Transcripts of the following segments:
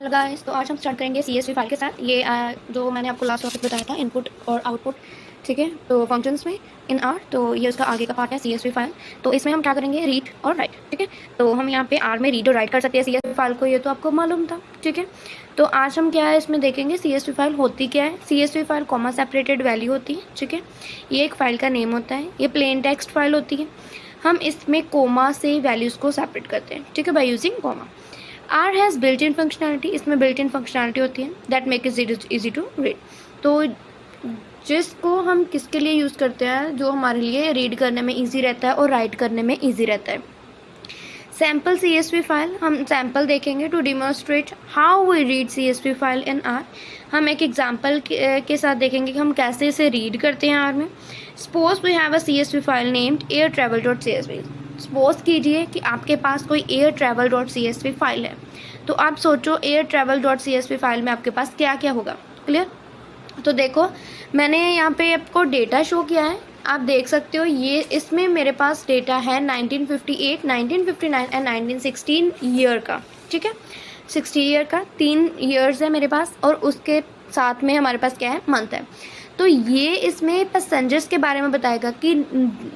Hello guys, तो आज हम स्टार्ट करेंगे CSV फाइल के साथ। ये जो मैंने आपको लास्ट टॉपिक बताया था, इनपुट और आउटपुट। ठीक है, तो फंक्शंस में इन आर, तो ये उसका आगे का पार्ट है CSV फाइल। तो इसमें हम क्या करेंगे, रीड और राइट। ठीक है, तो हम यहाँ पे आर में रीड और राइट कर सकते हैं CSV फाइल को, ये तो आपको मालूम था। ठीक है, तो आज हम क्या है इसमें देखेंगे CSV फाइल होती क्या है। CSV file comma separated value होती है। ठीक है, ये एक फाइल का नेम होता है, ये प्लेन टेक्स्ट फाइल होती है। हम इसमें कोमा से वैल्यूज़ को सेपरेट करते हैं, ठीक है, by using comma. R has built in functionality, इसमें बिल्ट इन फंक्शनैलिटी होती है that make it easy to read. तो जिसको हम किसके लिए यूज़ करते हैं, जो हमारे लिए रीड करने में ईजी रहता है और राइट करने में ईजी रहता है। सैम्पल CSV फाइल, हम सैम्पल देखेंगे to demonstrate how we read CSV file in R. हम एक एग्जाम्पल के साथ देखेंगे कि हम कैसे इसे रीड करते हैं आर में। Suppose we have a CSV file named air travel dot CSV। Suppose कीजिए कि आपके पास कोई air travel dot CSV file है। तो आप सोचो air travel dot CSV file में आपके पास क्या क्या होगा। क्लियर? तो देखो, मैंने यहाँ पे आपको डेटा शो किया है, आप देख सकते हो। ये इसमें मेरे पास डेटा है 1958, 1959 एंड 1916 ईयर का। ठीक है, 60 ईयर का, 3 ईयर्स है मेरे पास, और उसके साथ में हमारे पास क्या है, मंथ है। तो ये इसमें पैसेंजर्स के बारे में बताएगा कि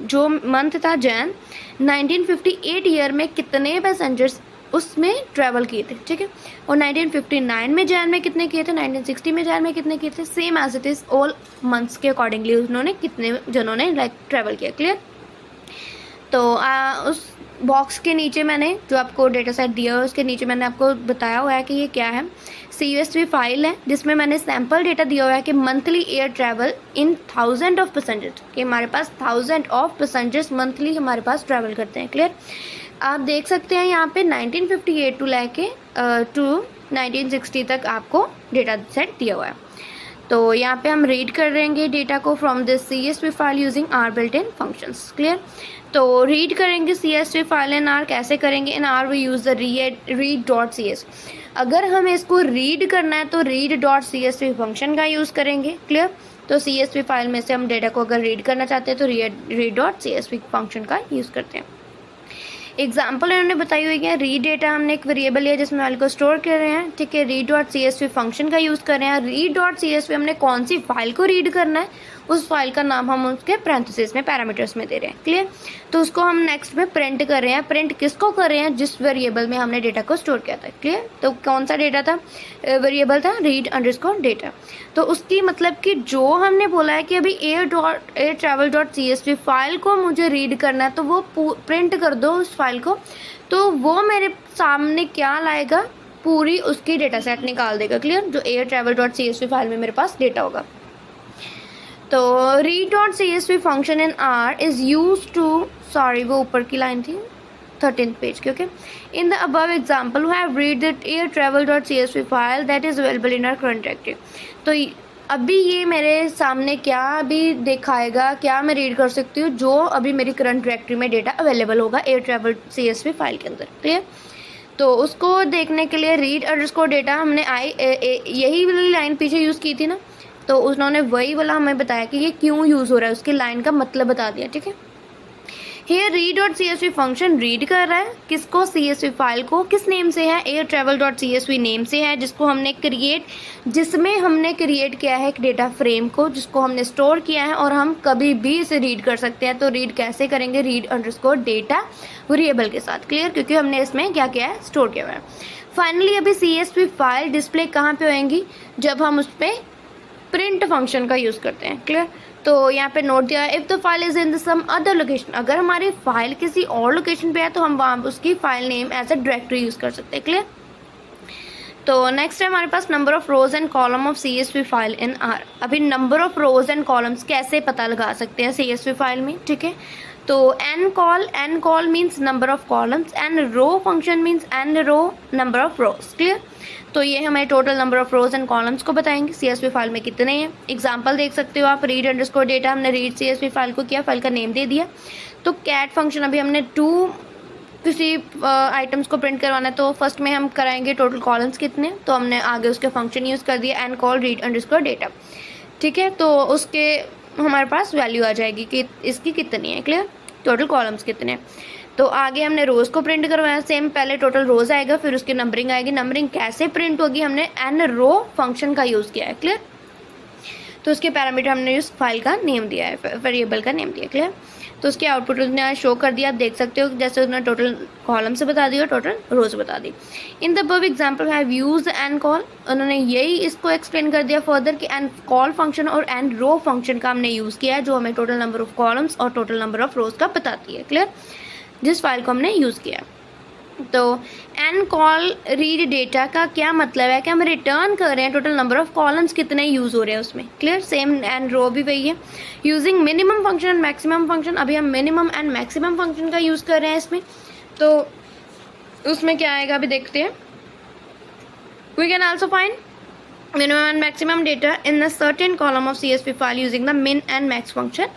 जो मंथ था जैन, 1958 ईयर में कितने पैसेंजर्स उसमें ट्रैवल किए थे। ठीक है, और 1959 में जैन में कितने किए थे, 1960 में जैन में कितने किए थे, same as it is all months के अकॉर्डिंगली उन्होंने कितने जनों ने ट्रैवल किया। क्लियर? तो उस बॉक्स के नीचे मैंने जो आपको डेटा सेट दिया है उसके नीचे मैंने आपको बताया हुआ है कि ये क्या है। CSV फाइल है जिसमें मैंने सैम्पल डेटा दिया हुआ है कि monthly air travel in 1000 of passengers, कि हमारे पास 1000 ऑफ पैसेंजर्स मंथली हमारे पास ट्रैवल करते हैं। क्लियर? आप देख सकते हैं यहाँ पे 1958 टू लेके टू 1960 तक आपको डेटा सेट दिया हुआ है। तो यहाँ पे हम रीड कर देंगे डेटा को from this CSV file using R built in functions. Clear? तो रीड करेंगे CSV फाइल इन आर, कैसे करेंगे, in R we use the read dot CS। अगर हमें इसको रीड करना है तो रीड डॉट CSV फंक्शन का यूज़ करेंगे। क्लियर? तो CSV फाइल में से हम डेटा को अगर रीड करना चाहते हैं तो रीड डॉट CSV फंक्शन का यूज़ करते हैं। एग्जाम्पल इन्होंने बताई हुई है, रीड डेटा हमने एक वेरिएबल लिया जिसमें वैल्यू को स्टोर कर रहे हैं। ठीक है, रीड डॉट CSV फंक्शन का यूज़ कर रहे हैं। रीड डॉट CSV हमने कौन सी फाइल को रीड करना है, उस फाइल का नाम हम उसके पैरेंथेसिस में पैरामीटर्स में दे रहे हैं। क्लियर? तो उसको हम नेक्स्ट में प्रिंट कर रहे हैं। प्रिंट किसको कर रहे हैं, जिस वेरिएबल में हमने डेटा को स्टोर किया था। क्लियर? तो कौन सा डेटा था, वेरिएबल था रीड अंडरस्कोर डेटा। तो उसकी मतलब कि जो हमने बोला है कि अभी air travel dot CSV file को मुझे रीड करना है, तो वो प्रिंट कर दो उस फाइल को, तो वो मेरे सामने क्या लाएगा, पूरी उसकी डेटा सेट निकाल देगा। क्लियर? जो air travel dot CSV file में मेरे पास डेटा होगा। तो read dot CSV function in R is use to, sorry वो ऊपर की लाइन थी 13th पेज की। Okay, in the above example we have read the air travel dot CSV file that is available in R current directory. तो अभी ये मेरे सामने क्या अभी दिखाएगा, क्या मैं रीड कर सकती हूँ, जो अभी मेरी करंट डायरेक्टरी में डेटा अवेलेबल होगा एयर ट्रैवल CSV फाइल के अंदर। क्लियर? तो उसको देखने के लिए रीड अंडरस्कोर डेटा हमने यही वाली लाइन पीछे यूज़ की थी ना, तो उन्होंने वही वाला हमें बताया कि ये क्यों यूज़ हो रहा है, उसकी लाइन का मतलब बता दिया। ठीक है, here read dot CSV function read कर रहा है किसको, CSV फाइल को। किस नेम से है, air travel dot CSV name से है, जिसमें हमने क्रिएट किया है एक डेटा फ्रेम को, जिसको हमने स्टोर किया है, और हम कभी भी इसे रीड कर सकते हैं। तो रीड कैसे करेंगे, रीड अंडरस्कोर डेटा वेरिएबल के साथ। क्लियर? क्योंकि हमने इसमें क्या किया है, स्टोर किया हुआ है। फाइनली अभी CSV फाइल डिस्प्ले कहाँ पे होएंगी, जब हम उस पर प्रिंट फंक्शन का यूज़ करते हैं। क्लियर? तो यहाँ पे नोट दिया, if the file is in some other location, अगर हमारी फाइल किसी और लोकेशन पे है तो हम वहाँ उसकी file name as a directory use कर सकते हैं। क्लियर? तो नेक्स्ट है हमारे पास number of rows and column of CSV file in R. अभी number of rows and columns कैसे पता लगा सकते हैं CSV फाइल में। ठीक है, तो n col means number of columns, and row function means n row number of rows. Clear? तो ये हमें total number of rows and columns को बताएंगे CSV फाइल में कितने हैं। एग्जांपल देख सकते हो आप, रीड अंडरस्कोर डेटा, हमने रीड CSV फाइल को किया, फाइल का नेम दे दिया। तो कैट फंक्शन, अभी हमने किसी आइटम्स को प्रिंट करवाना है, तो फर्स्ट में हम कराएंगे टोटल कॉलम्स कितने, तो हमने आगे उसके फंक्शन यूज़ कर दिया, and call read underscore data. ठीक है, तो उसके हमारे पास वैल्यू आ जाएगी कि इसकी कितनी है। क्लियर? टोटल कॉलम्स कितने हैं। तो आगे हमने रोज़ को प्रिंट करवाया, सेम पहले टोटल रोज़ आएगा, फिर उसकी नंबरिंग आएगी। नंबरिंग कैसे प्रिंट होगी, हमने एन रो फंक्शन का यूज़ किया है, क्लियर। तो उसके पैरामीटर हमने यूज फाइल का नेम दिया है, वेरिएबल का नेम दिया, क्लियर। तो उसके आउटपुट उसने शो कर दिया, आप देख सकते हो, जैसे उसने टोटल कॉलम से बता दिया, टोटल रोज बता दी। In the above example have used N col, उन्होंने यही इसको एक्सप्लेन कर दिया फर्दर कि एंड कॉल फंक्शन और एंड रो फंक्शन का हमने यूज़ किया है, जो हमें टोटल नंबर ऑफ कॉलम्स और टोटल नंबर ऑफ रोज का बताती है, क्लियर, जिस फाइल को हमने यूज़ किया। तो एन कॉल रीड डेटा का क्या मतलब है कि हम रिटर्न कर रहे हैं टोटल नंबर ऑफ कॉलम्स कितने यूज़ हो रहे हैं उसमें, क्लियर। सेम एंड रो भी वही है। Using minimum function and maximum function, अभी हम मिनिमम एंड मैक्सिमम फंक्शन का यूज़ कर रहे हैं इसमें। तो उसमें क्या आएगा अभी देखते हैं। We can also find minimum and maximum data in a certain column of CSV file using the min and max function,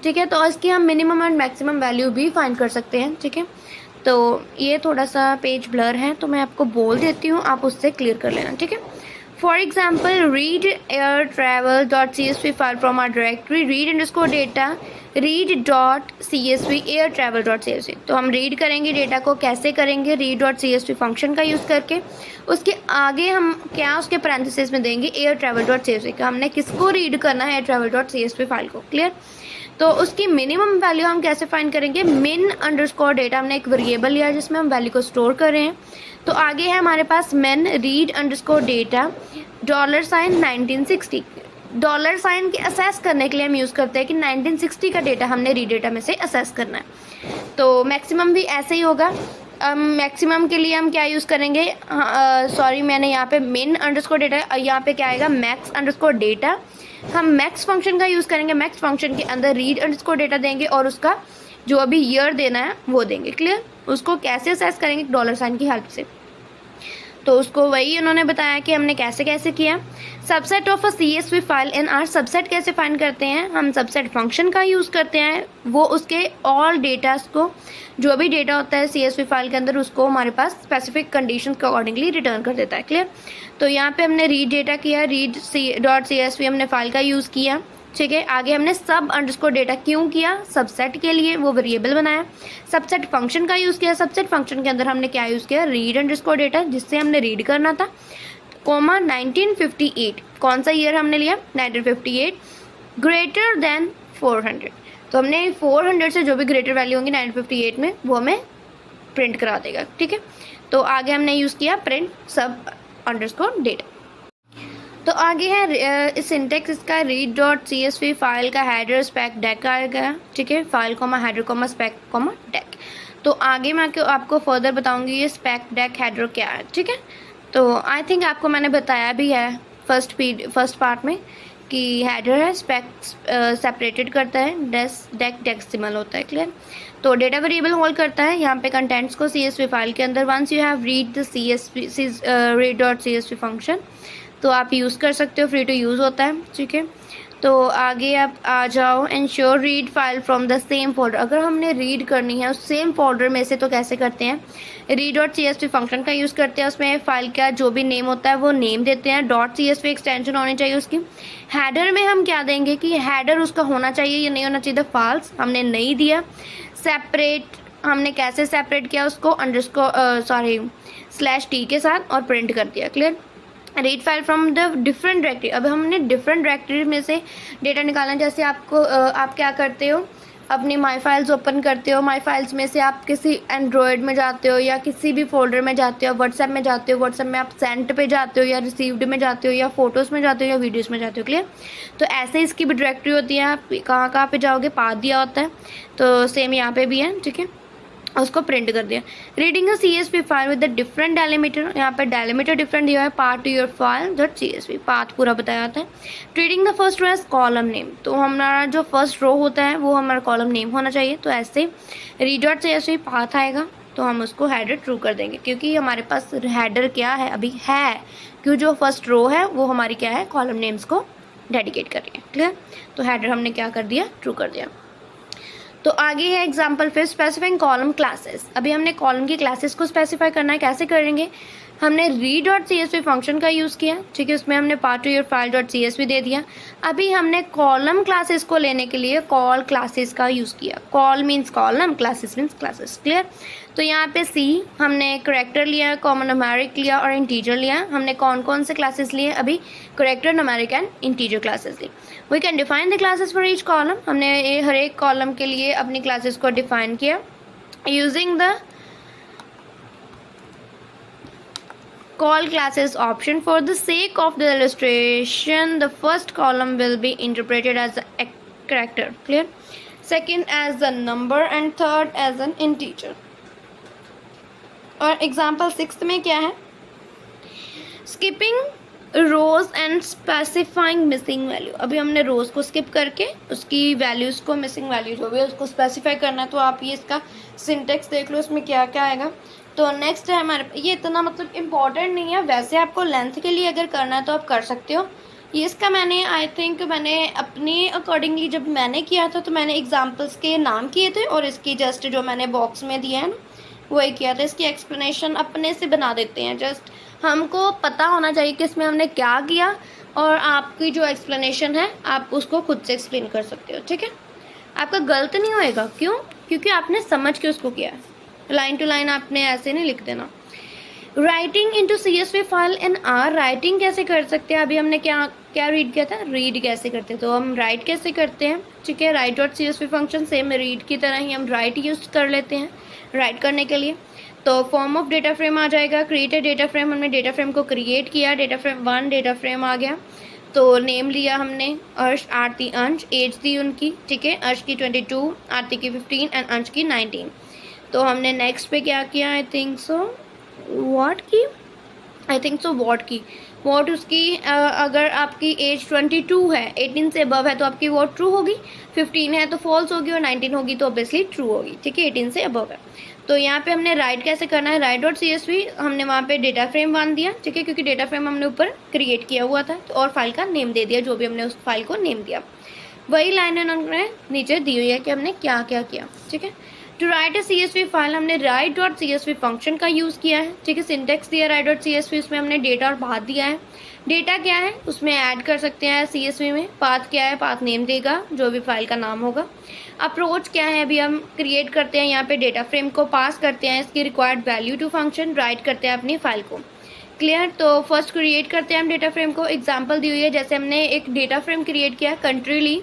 ठीक है। तो इसकी हम मिनिमम एंड मैक्सिमम वैल्यू भी फाइंड कर सकते हैं, ठीक है। तो ये थोड़ा सा पेज ब्लर है, तो मैं आपको बोल देती हूँ, आप उससे क्लियर कर लेना, ठीक है। For example read air travel dot CSV file from R directory read underscore data read dot CSV air travel dot CSV। तो हम रीड करेंगे डेटा को, कैसे करेंगे, रीड डॉट CSV फंक्शन का यूज़ करके। उसके आगे हम क्या उसके पैरेंथेसिस में देंगे एयर ट्रैवल डॉट CSV का, हमने किसको रीड करना है, air travel dot CSV file को, क्लियर। तो उसकी मिनिमम वैल्यू हम कैसे फाइंड करेंगे, मिन अंडरस्कोर डेटा, हमने एक वेरिएबल लिया जिसमें हम वैल्यू को स्टोर कर रहे हैं। तो आगे है हमारे पास min read underscore data $1960, dollar sign के असेस करने के लिए हम यूज़ करते हैं कि 1960 का डेटा हमने रीड डेटा में से असेस करना है। तो मैक्सिमम भी ऐसे ही होगा। मैक्सिमम के लिए हम क्या यूज़ करेंगे, सॉरी मैंने यहाँ पे मिन अंडरस्कोर डेटा, यहाँ पे क्या आएगा मैक्स अंडरस्कोर डेटा। हम मैक्स फंक्शन का यूज़ करेंगे, मैक्स फंक्शन के अंदर रीड अंडरस्कोर डेटा देंगे और उसका जो अभी ईयर देना है वो देंगे, क्लियर। उसको कैसे असेस करेंगे, डॉलर साइन की हेल्प से। तो उसको वही उन्होंने बताया कि हमने कैसे कैसे किया। Subset of a CSV file in are, subset कैसे फाइंड करते हैं, हम सबसेट फंक्शन का यूज़ करते हैं। वो उसके ऑल डेटास को, जो भी डेटा होता है CSV फाइल के अंदर, उसको हमारे पास स्पेसिफिक कंडीशन के अकॉर्डिंगली रिटर्न कर देता है, क्लियर। तो यहाँ पे हमने रीड डेटा किया, रीड डॉट CSV हमने फाइल का यूज़ किया, ठीक है। आगे हमने सब अंडरस्कोर डेटा क्यों किया, सबसेट के लिए, वो वेरिएबल बनाया। सबसेट फंक्शन का यूज़ किया, सबसेट फंक्शन के अंदर हमने क्या यूज़ किया, रीड अंडरस्कोर डेटा, जिससे हमने रीड करना था, कोमा 1958, कौन सा ईयर हमने लिया 1958, ग्रेटर देन 400। तो हमने 400 से जो भी ग्रेटर वैल्यू होंगी 1958 में वो हमें प्रिंट करा देगा, ठीक है। तो आगे हमने यूज़ किया प्रिंट सब अंडरस्कोर डेटा। तो आगे है सिंटेक्स इसका, रीड डॉट CSV फाइल का हेडर स्पेक डेक आएगा, ठीक है। File comma header comma spec comma dec. तो आगे मैं आपको फर्दर बताऊंगी ये स्पेक डेक हेडर क्या है, ठीक है। तो आई थिंक आपको मैंने बताया भी है फर्स्ट पार्ट में कि हेडर है, स्पेक सेपरेटेड करता है, डेक डेसिमल होता है, क्लियर। तो डेटा वेरिएबल होल्ड करता है यहाँ पे कंटेंट्स को CSV फाइल के अंदर। Once you have read the read dot CSV function, तो आप यूज़ कर सकते हो, फ्री टू यूज़ होता है, ठीक है। तो आगे आप आ जाओ, ensure read file from the same folder. अगर हमने रीड करनी है उस सेम फोल्डर में से, तो कैसे करते हैं, रीड डॉट CSV फंक्शन का यूज़ करते हैं। उसमें फाइल का जो भी नेम होता है वो नेम देते हैं, डॉट CSV एक्सटेंशन होनी चाहिए उसकी। हेडर में हम क्या देंगे कि हेडर उसका होना चाहिए या नहीं होना चाहिए, फॉल्स, हमने नहीं दिया। सेपरेट, हमने कैसे सेपरेट किया उसको, अंडरस्कोर /t के साथ और प्रिंट कर दिया, clear. Read file from the different directory, अब हमने डिफरेंट डायरेक्टरी में से डेटा निकालना। जैसे आप क्या करते हो, अपनी माई फाइल्स ओपन करते हो, माई फाइल्स में से आप किसी एंड्रॉयड में जाते हो या किसी भी फोल्डर में जाते हो, व्हाट्सएप में जाते हो, व्हाट्सएप में आप सेंट पे जाते हो या रिसीव्ड में जाते हो या फोटोज़ में जाते हो या वीडियोज़ में जाते हो, क्लियर। तो ऐसे इसकी भी डायरेक्टरी होती है, आप कहाँ पे जाओगे, पाथ दिया होता है। तो सेम यहाँ पे भी है, ठीक है, उसको प्रिंट कर दिया। Reading a CSV file with the different delimiter, यहाँ पे डेलीमीटर डिफरेंट दिया है, path to your file dot CSV, path पूरा बताया जाता है। Reading the first row as column name, तो हमारा जो फर्स्ट रो होता है वो हमारा कॉलम नेम होना चाहिए। तो ऐसे रीड डॉट CSV पाथ आएगा, तो हम उसको हेडर ट्रू कर देंगे, क्योंकि हमारे पास हेडर क्या है अभी है, क्योंकि जो फर्स्ट रो है वो हमारी क्या है, कॉलम नेम्स को डेडिकेट कर रही है, क्लियर। तो हेडर हमने क्या कर दिया, ट्रू कर दिया। तो आगे है एग्जाम्पल फिर, स्पेसिफाइंग कॉलम क्लासेस। अभी हमने कॉलम की क्लासेस को स्पेसिफाई करना है, कैसे करेंगे, हमने read dot C S V function का यूज़ किया, ठीक है, उसमें हमने path to your file dot C S V दे दिया। अभी हमने कॉलम क्लासेस को लेने के लिए कॉल क्लासेस का यूज़ किया। Col means column, classes means classes. Clear? तो यहाँ पे सी हमने करेक्टर लिया, कॉमन न्यूमेरिक लिया और इंटीजर लिया। हमने कौन कौन से क्लासेस लिए? अभी character, numeric and integer classes ली। We can define the classes for each column. हमने हर एक कॉलम के लिए अपनी क्लासेस को डिफाइन किया using the call classes option. For the sake of the illustration, the first column will be interpreted as a character. Clear? Second as a number and third as an integer. और example 6 में क्या है? Skipping rows and specifying missing value. अभी हमने रोज को skip करके उसकी values को, मिसिंग वैल्यू जो भी है उसको स्पेसिफाई करना है। तो आप ये इसका सिंटेक्स देख लो, इसमें क्या क्या आएगा। तो नेक्स्ट है हमारे, ये इतना मतलब इम्पॉर्टेंट नहीं है, वैसे आपको लेंथ के लिए अगर करना है तो आप कर सकते हो। ये इसका मैंने आई थिंक मैंने अपने अकॉर्डिंगली जब मैंने किया था तो मैंने एग्जांपल्स के नाम किए थे और इसकी जस्ट जो मैंने बॉक्स में दिया है ना वही किया था। इसकी एक्सप्लेनेशन अपने से बना देते हैं। जस्ट हमको पता होना चाहिए कि इसमें हमने क्या किया और आपकी जो एक्सप्लेनेशन है आप उसको खुद से एक्सप्लेन कर सकते हो, ठीक है। आपका गलत नहीं होएगा। क्यों? क्योंकि आपने समझ के उसको किया है। लाइन टू लाइन आपने ऐसे नहीं लिख देना। Writing into CSV file in are. Writing कैसे कर सकते हैं? अभी हमने क्या क्या रीड किया था? रीड कैसे करते हैं, तो हम राइट कैसे करते हैं, ठीक है। Right dot CSV function same read की तरह ही हम राइट यूज कर लेते हैं राइट करने के लिए। तो फॉर्म ऑफ डेटा फ्रेम आ जाएगा। क्रिएटेड डेटा फ्रेम, हमने डेटा फ्रेम को क्रिएट किया। डेटा फ्रेम 1 डेटा फ्रेम आ गया। तो नेम लिया हमने अर्श, आरती, अंश, एज दी उनकी, ठीक है। अर्श की 22, आरती की 15 एंड अंश की 19। तो हमने नेक्स्ट पे क्या किया? आई थिंक सो वॉट की वॉट उसकी अगर आपकी एज 22 है, 18 से अबव है तो आपकी वॉट ट्रू होगी, 15 है तो फॉल्स होगी और 19 होगी तो ऑब्वियसली ट्रू होगी, ठीक है। 18 से अबव है। तो यहाँ पे हमने राइट कैसे करना है? राइट डॉट CSV हमने वहाँ पे डेटा फ्रेम 1 दिया, ठीक है, क्योंकि डेटा फ्रेम हमने ऊपर क्रिएट किया हुआ था। तो और फाइल का नेम दे दिया, जो भी हमने उस फाइल को नेम दिया। वही लाइन उन्होंने नीचे दी हुई है कि हमने क्या क्या किया, ठीक है। To write a CSV file हमने राइट डॉट CSV फंक्शन का यूज़ किया है, ठीक है। सिंटेक्स दिया राइट डॉट CSV, उसमें हमने डेटा और पाथ दिया है। डेटा क्या है उसमें ऐड कर सकते हैं CSV में। पाथ क्या है? पाथ नेम देगा जो भी फाइल का नाम होगा। अप्रोच क्या है? अभी हम क्रिएट करते हैं यहाँ पे डेटा फ्रेम को, पास करते हैं इसकी required value to function, write करते हैं अपनी फाइल को। क्लियर? तो फर्स्ट क्रिएट करते हैं हम डेटा फ्रेम को। एग्जाम्पल दी हुई है, जैसे हमने एक डेटा फ्रेम क्रिएट किया, कंट्री ली।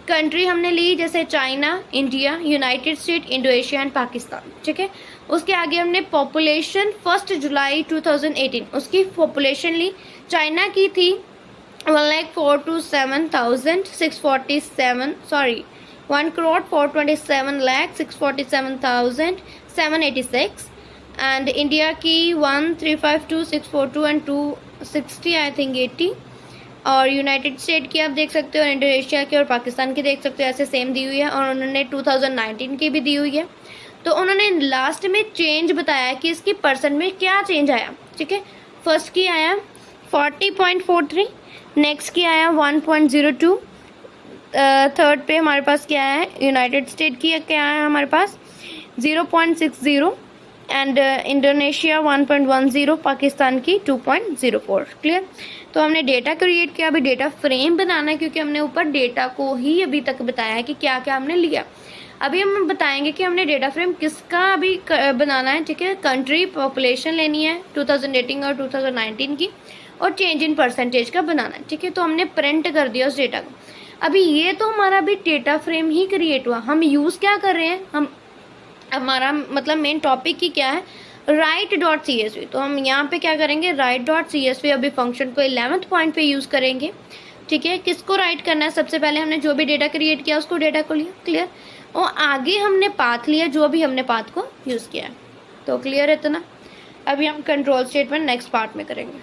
कंट्री हमने ली जैसे China, India, United state, Indonesia and Pakistan, ठीक है। उसके आगे हमने पॉपुलेशन 1 जुलाई 2018 उसकी पॉपुलेशन ली। चाइना की थी 1,427,647 एंड इंडिया की 1,352,642 एंड 260 आई थिंक 80। और यूनाइटेड स्टेट की आप देख सकते हो, इंडोनेशिया की और पाकिस्तान की देख सकते हो, ऐसे सेम दी हुई है। और उन्होंने 2019 की भी दी हुई है। तो उन्होंने लास्ट में चेंज बताया कि इसकी परसेंट में क्या चेंज आया, ठीक है। फर्स्ट की आया 40.43, नेक्स्ट की आया 1.02, थर्ड पे हमारे पास क्या है? यूनाइटेड स्टेट की क्या है हमारे पास 0.60 एंड इंडोनेशिया 1.10, पाकिस्तान की 2.04। क्लियर? तो हमने डेटा क्रिएट किया। अभी डेटा फ्रेम बनाना है क्योंकि हमने ऊपर डेटा को ही अभी तक बताया है कि क्या क्या हमने लिया। अभी हम बताएंगे कि हमने डेटा फ्रेम किसका अभी बनाना है, ठीक है। कंट्री, पॉपुलेशन लेनी है 2018 और 2019 की, और चेंज इन परसेंटेज का बनाना है, ठीक है। तो हमने प्रिंट कर दिया उस डेटा को। अभी ये तो हमारा अभी डेटा फ्रेम ही क्रिएट हुआ। हम यूज़ क्या कर रहे हैं? हम हमारा मतलब मेन टॉपिक ही क्या है? Right dot CSV। तो हम यहाँ पे क्या करेंगे? राइट डॉट CSV अभी फंक्शन को 11th पॉइंट पे यूज़ करेंगे, ठीक है। किसको राइट करना है? सबसे पहले हमने जो भी डेटा क्रिएट किया उसको डेटा को लिया, क्लियर। और आगे हमने पाथ लिया, जो भी हमने पाथ को यूज़ किया है। तो क्लियर है इतना? अभी हम कंट्रोल स्टेटमेंट नेक्स्ट पार्ट में करेंगे।